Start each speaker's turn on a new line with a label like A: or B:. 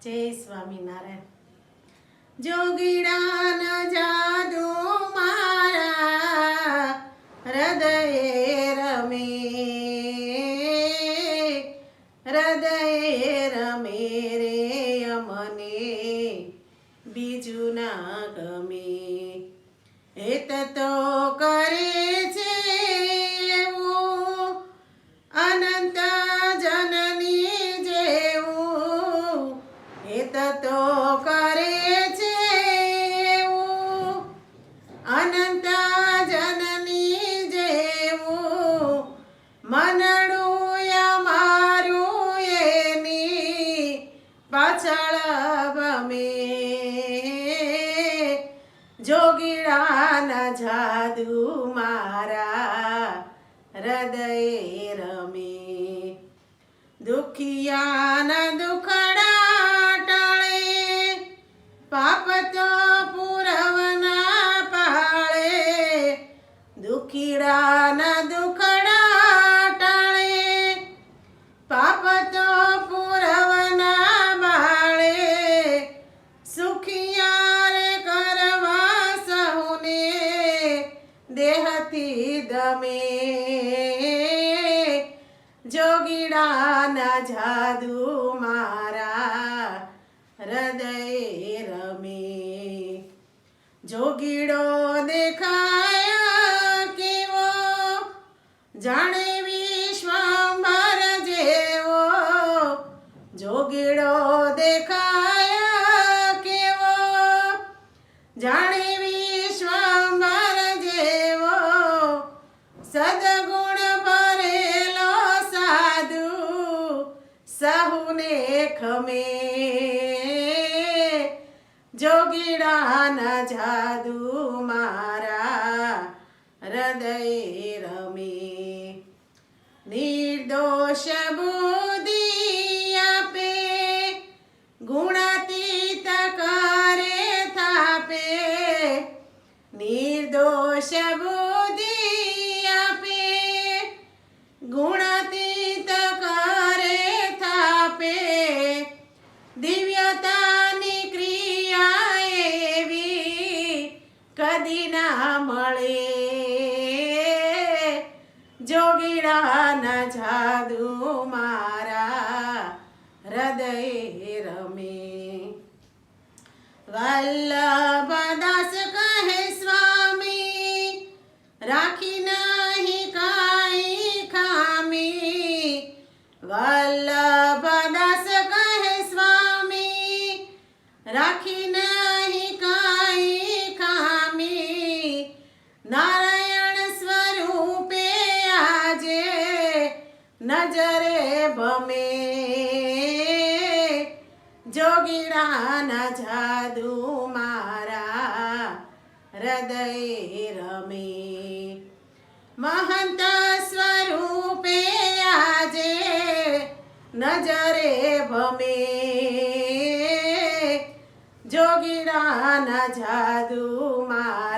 A: જય સ્વામિનારાયણ. જોગીડાના જાદુ મારા હૃદયે રમે, હૃદયે રમે રે અમને બીજું ના ગમે. હેત તો કરે છે એવું અનંત જનની જેવું, હેત તો કરે છે એવું અનંત જનની જેવું, મનડું અમારું એની પાછળ ભમે. જોગીડાના જાદુ મારા હૃદયે રમે. દુખિયાના દુખડા ટાળે, પાપ તો પૂરવના પાળે. દુખીડાના દુખડા ટાળે, પાપ તો પૂરવના બાળે. સુખિયારે કરવા સહુને દેહથી દમે. જોગીડાના જાદુ મારા હૃદયે રમે. જોગીડો દેખાય કેવો, જાણે વિશ્વંભર જેવો. જોગીડો દેખાય કેવો, જાણે વિશ્વંભર જેવો. સદગુણ ભરેલો સાધુ સહુને ખમે. જોગીડાના જાદુ મારા હૃદયે રમે. નિર્દોષ બુદ્ધિ આપે, ગુણાતીત કરે થાપે. નિર્દોષ બુદ્ધિ આપે, ગુણાતીત કરે થાપે. દિવ્યતાની ક્રિયા એવી કદી ના મળે. જોગીડાના જાદુ મારા હૃદયે રમે. વલ્લભદાસ કહે સ્વામી, રાખી નહીં કાંઈ ખામી. વલ્લભદાસ કહે સ્વામી, રાખી નહીં કાંઈ ખામી. નારાયણ સ્વરૂપે આજે નજરે ભમે. જોગીડાના જાદુ મારા હૃદયે રમે. મહંત સ્વરૂપે આજે નજરે ભમે. જોગીડાના જાદુ મારા